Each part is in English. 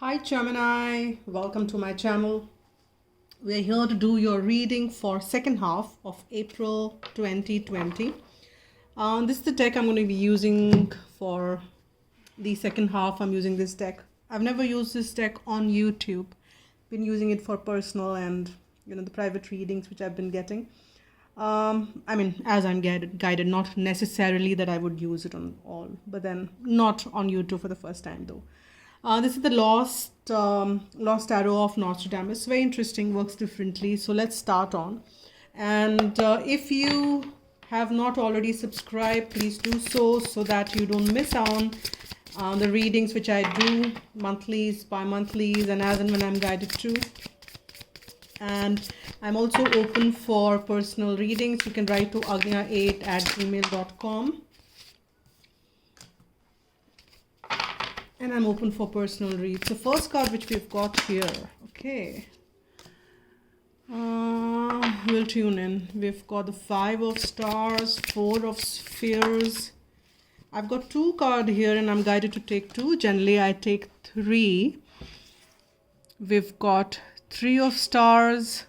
Hi Gemini, welcome to my channel. We are here to do your reading for second half of April 2020. This is the deck I'm going to be using for the second half. I'm using this deck. I've never used this deck on YouTube. Been using it for personal and the private readings which I've been getting. As I'm guided, not necessarily that I would use it on all, but then not on YouTube for the first time though. This is the Lost Arrow of Nostradamus. Very interesting, works differently. So let's start on. And if you have not already subscribed, please do so that you don't miss on the readings which I do monthlies, bi-monthlies, and as and when I'm guided to. And I'm also open for personal readings. You can write to agnya8@gmail.com. And I'm open for personal reads. The first card which we've got here, okay. We'll tune in. We've got the 5 of Stars, 4 of Spheres. I've got 2 cards here and I'm guided to take 2. Generally, I take 3. We've got 3 of Stars.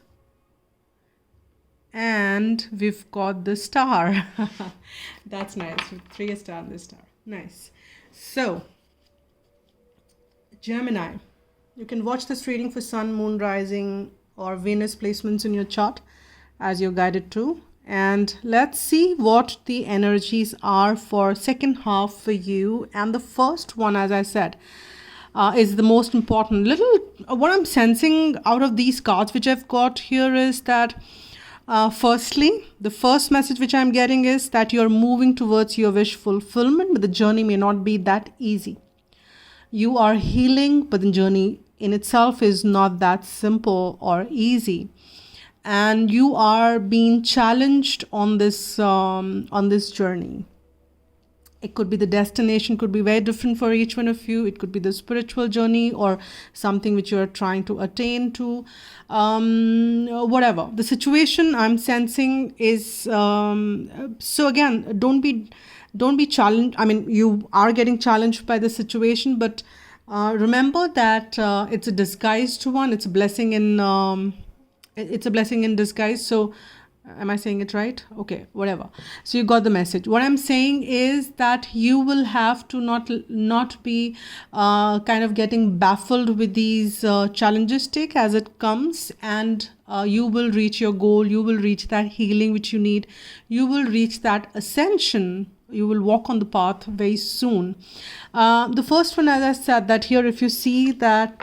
And we've got the Star. That's nice. 3 a star and the Star. Nice. So, Gemini, you can watch this reading for Sun, Moon, Rising or Venus placements in your chart as you're guided to. And let's see what the energies are for second half for you. And the first one, as I said, is the most important. What I'm sensing out of these cards which I've got here is that firstly, the first message which I'm getting is that you're moving towards your wish fulfillment, but the journey may not be that easy. You are healing, but the journey in itself is not that simple or easy. And you are being challenged on this journey. It could be the destination, could be very different for each one of you. It could be the spiritual journey or something which you are trying to attain to. Whatever. The situation I'm sensing is, so again, don't be challenged. You are getting challenged by the situation, but remember that it's a disguised one. It's a blessing in disguise. So am I saying it right? Okay, whatever. So you got the message. What I'm saying is that you will have to not be kind of getting baffled with these challenges. Take as it comes, and you will reach your goal. You will reach that healing which you need. You will reach that ascension. You will walk on the path very soon. The first one, as I said, that here, if you see that,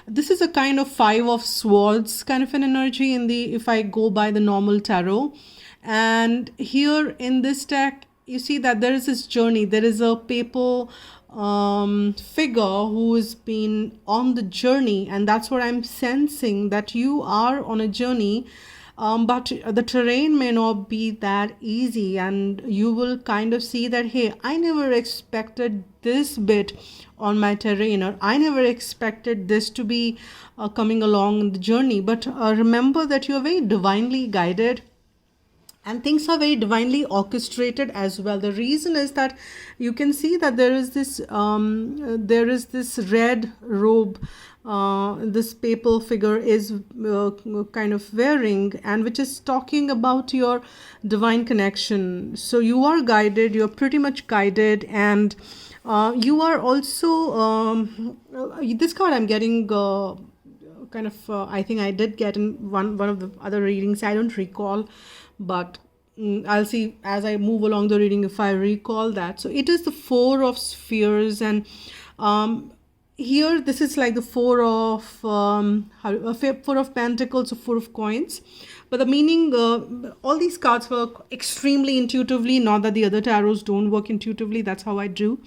this is a kind of 5 of Swords kind of an energy if I go by the normal tarot. And here in this deck, you see that there is this journey. There is a papal figure who has been on the journey. And that's what I'm sensing, that you are on a journey. But the terrain may not be that easy, and you will kind of see that, hey, I never expected this bit on my terrain, or I never expected this to be coming along the journey. But remember that you're very divinely guided. And things are very divinely orchestrated as well. The reason is that you can see that there is this red robe this papal figure is kind of wearing, and which is talking about your divine connection. So you are guided, you're pretty much guided, and you are also this card I'm getting I think I did get in one of the other readings. I don't recall, but I'll see as I move along the reading if I recall that. So it is the 4 of Spheres, and here this is like the 4 of 4 of Pentacles, or 4 of Coins. But the meaning, all these cards work extremely intuitively. Not that the other tarots don't work intuitively. That's how I do.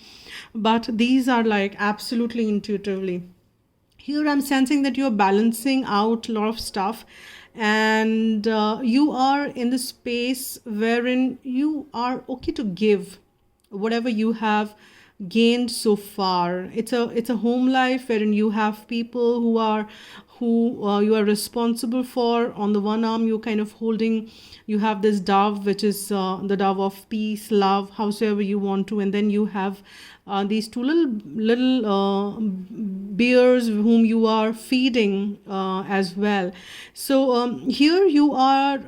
But these are like absolutely intuitively. Here I'm sensing that you're balancing out a lot of stuff, and you are in the space wherein you are okay to give whatever you have gained so far. It's a home life wherein you have people who you are responsible for. On the one arm, you're kind of holding, you have this dove, which is the dove of peace, love, howsoever you want to, and then you have these two little bears whom you are feeding as well. So here you are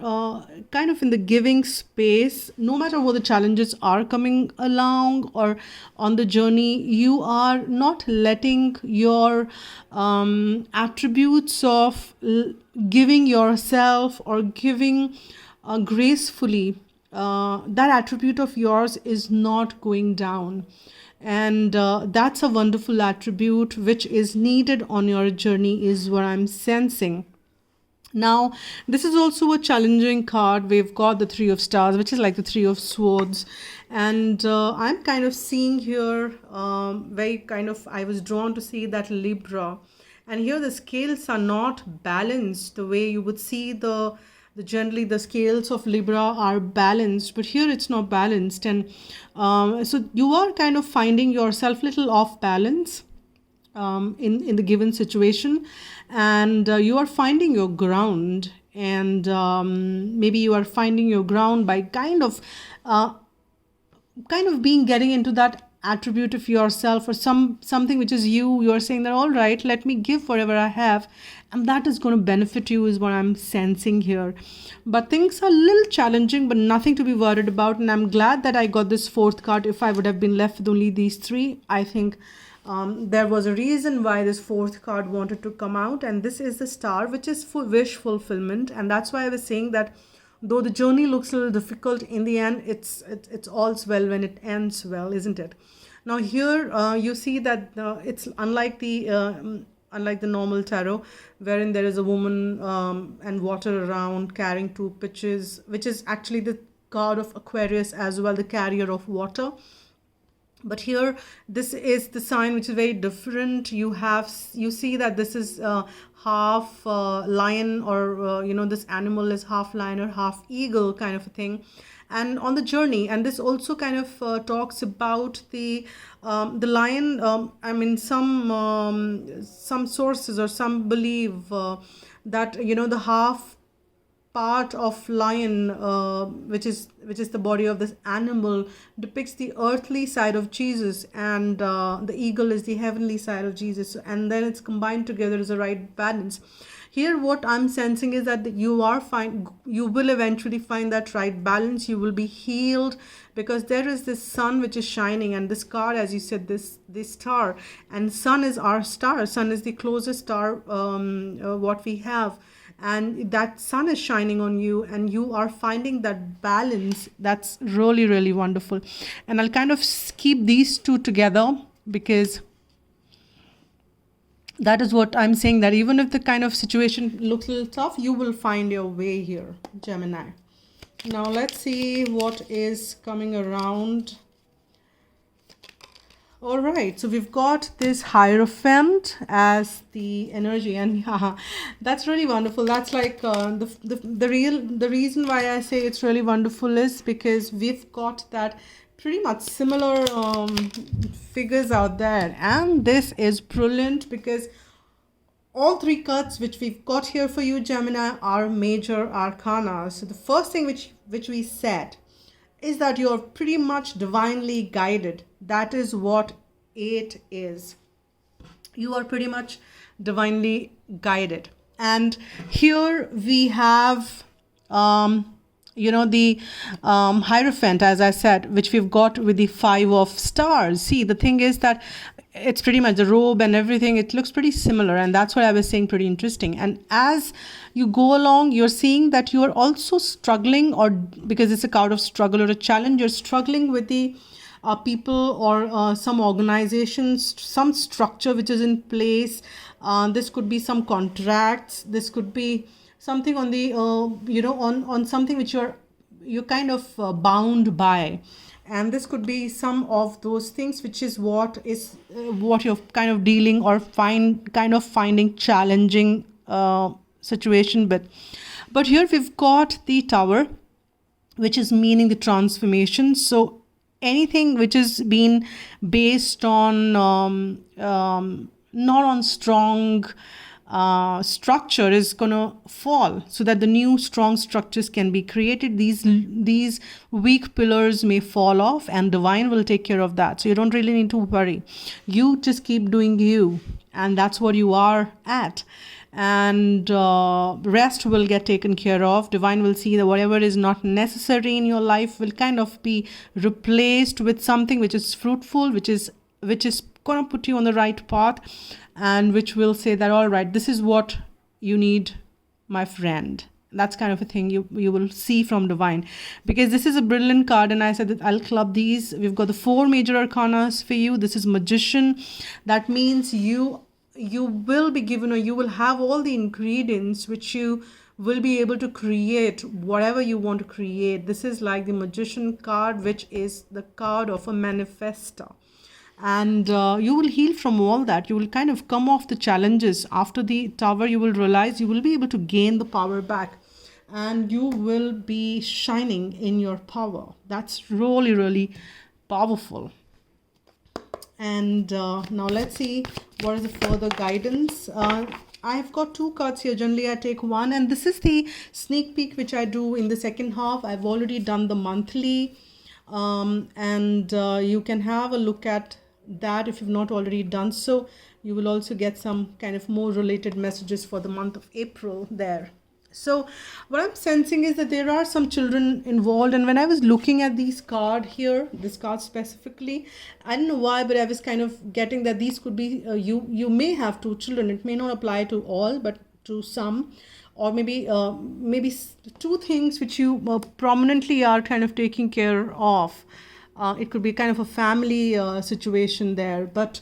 kind of in the giving space. No matter what the challenges are coming along or on the journey, you are not letting your attributes of giving yourself or giving gracefully, that attribute of yours is not going down. And that's a wonderful attribute which is needed on your journey, is what I'm sensing. Now, this is also a challenging card. We've got the Three of Stars, which is like the Three of Swords. And I'm kind of seeing here, I was drawn to see that Libra. And here the scales are not balanced the way you would see generally the scales of Libra are balanced, but here it's not balanced. And so you are kind of finding yourself little off balance in the given situation, and you are finding your ground. And maybe you are finding your ground by kind of getting into that attribute of yourself, or something which is you are saying that, all right, let me give whatever I have, and that is going to benefit you, is what I'm sensing here. But things are a little challenging, but nothing to be worried about. And I'm glad that I got this fourth card. If I would have been left with only these three, I think there was a reason why this fourth card wanted to come out. And this is the Star, which is for wish fulfillment. And that's why I was saying that though the journey looks a little difficult, in the end, it's all's well when it ends well, isn't it? Now here you see that it's unlike the normal tarot, wherein there is a woman and water around carrying two pitchers, which is actually the card of Aquarius as well, the carrier of water. But here, this is the sign which is very different. You see that this is half lion, or this animal is half lion or half eagle kind of a thing. And on the journey, and this also kind of talks about the lion. Some sources or some believe that the half part of lion, which is the body of this animal, depicts the earthly side of Jesus, and the eagle is the heavenly side of Jesus, and then it's combined together as a right balance. Here what I'm sensing is that you will eventually find that right balance. You will be healed, because there is this sun which is shining, and this card, as you said, this star, and sun is our star. Sun is the closest star what we have, and that sun is shining on you, and you are finding that balance. That's really, really wonderful. And I'll kind of keep these two together, because that is what I'm saying, that even if the kind of situation looks a little tough, you will find your way here, Gemini. Now let's see what is coming around. All right, so we've got this Hierophant as the energy, and yeah, that's really wonderful. That's like the reason why I say it's really wonderful is because we've got that pretty much similar figures out there, and this is brilliant because all three cards which we've got here for you, Gemini, are major arcana. So the first thing which we said is that you're pretty much divinely guided. That is what it is. You are pretty much divinely guided. And here we have the Hierophant, as I said, which we've got with the Five of Stars. See, the thing is that it's pretty much the robe and everything. It looks pretty similar, and that's what I was saying, pretty interesting. And as you go along, you're seeing that you are also struggling, or because it's a card of struggle or a challenge, you're struggling with the people or some organizations, some structure which is in place. This could be some contracts. This could be something on the on something which you're kind of bound by, and this could be some of those things, which is what you're kind of dealing or finding challenging situation. But here we've got the Tower, which is meaning the transformation. So anything which is being based on not on strong structure is gonna fall, so that the new strong structures can be created. These weak pillars may fall off, and divine will take care of that. So you don't really need to worry. You just keep doing you, and that's what you are at. And rest will get taken care of. Divine will see that whatever is not necessary in your life will kind of be replaced with something which is fruitful, which is going to put you on the right path, and which will say that, all right, this is what you need, my friend. That's kind of a thing you will see from divine, because this is a brilliant card. And I said that I'll club these. We've got the 4 major arcanas for you. This is magician. That means you will be given, or you will have all the ingredients which you will be able to create whatever you want to create. This is like the magician card, which is the card of a manifester. And you will heal from all that. You will kind of come off the challenges. After the tower, you will realize you will be able to gain the power back, and you will be shining in your power. That's really, really powerful. And now let's see what is the further guidance. I've got 2 cards here. Generally I take 1, and this is the sneak peek which I do in the second half. I've already done the monthly, and you can have a look at that if you've not already done so. You will also get some kind of more related messages for the month of April there. So what I'm sensing is that there are some children involved. And when I was looking at these card here, this card specifically, I don't know why, but I was kind of getting that these could be, you may have 2 children. It may not apply to all, but to some, or maybe 2 things which you prominently are kind of taking care of. It could be kind of a family situation there, but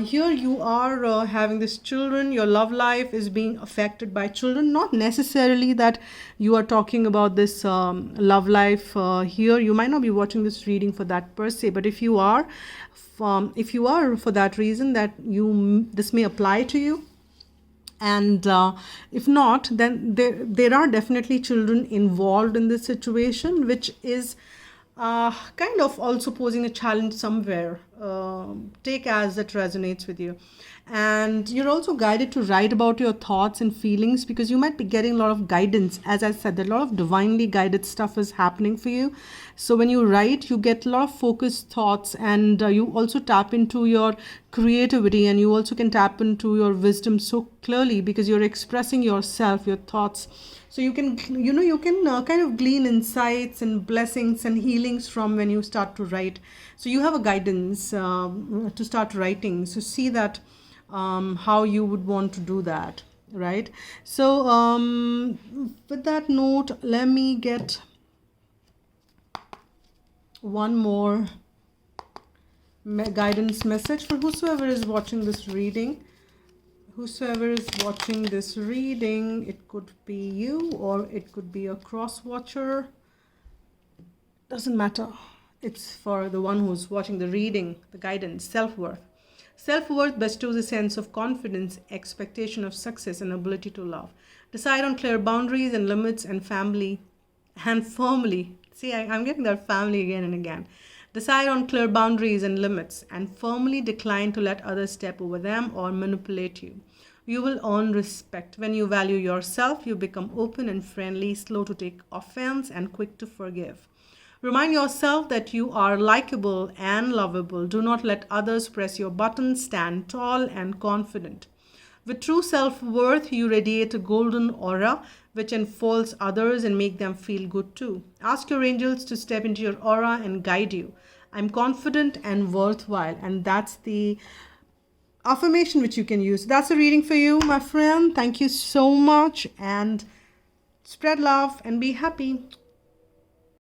here you are having this children. Your love life is being affected by children. Not necessarily that you are talking about this love life here. You might not be watching this reading for that per se, but if you are for that reason, that this may apply to you. And if not, then there are definitely children involved in this situation, which is kind of also posing a challenge somewhere. Take as that resonates with you. And you're also guided to write about your thoughts and feelings, because you might be getting a lot of guidance. As I said, a lot of divinely guided stuff is happening for you. So when you write, you get a lot of focused thoughts, and you also tap into your creativity, and you also can tap into your wisdom so clearly, because you're expressing yourself, your thoughts. So you can kind of glean insights and blessings and healings from when you start to write. So you have a guidance to start writing. So see that how you would want to do that, right? So with that note, let me get one more guidance message for whosoever is watching this reading. Whosoever is watching this reading, it could be you or it could be a cross watcher. Doesn't matter. It's for the one who's watching the reading, the guidance, self-worth. Self-worth bestows a sense of confidence, expectation of success, and ability to love. Decide on clear boundaries and limits and family and firmly. See, I'm getting that family again and again. Decide on clear boundaries and limits and firmly decline to let others step over them or manipulate you. You will earn respect. When you value yourself, you become open and friendly, slow to take offense, and quick to forgive. Remind yourself that you are likable and lovable. Do not let others press your buttons. Stand tall and confident. With true self-worth, you radiate a golden aura which enfolds others and make them feel good too. Ask your angels to step into your aura and guide you. I'm confident and worthwhile. And that's the affirmation which you can use. That's a reading for you, my friend. Thank you so much, and spread love and be happy.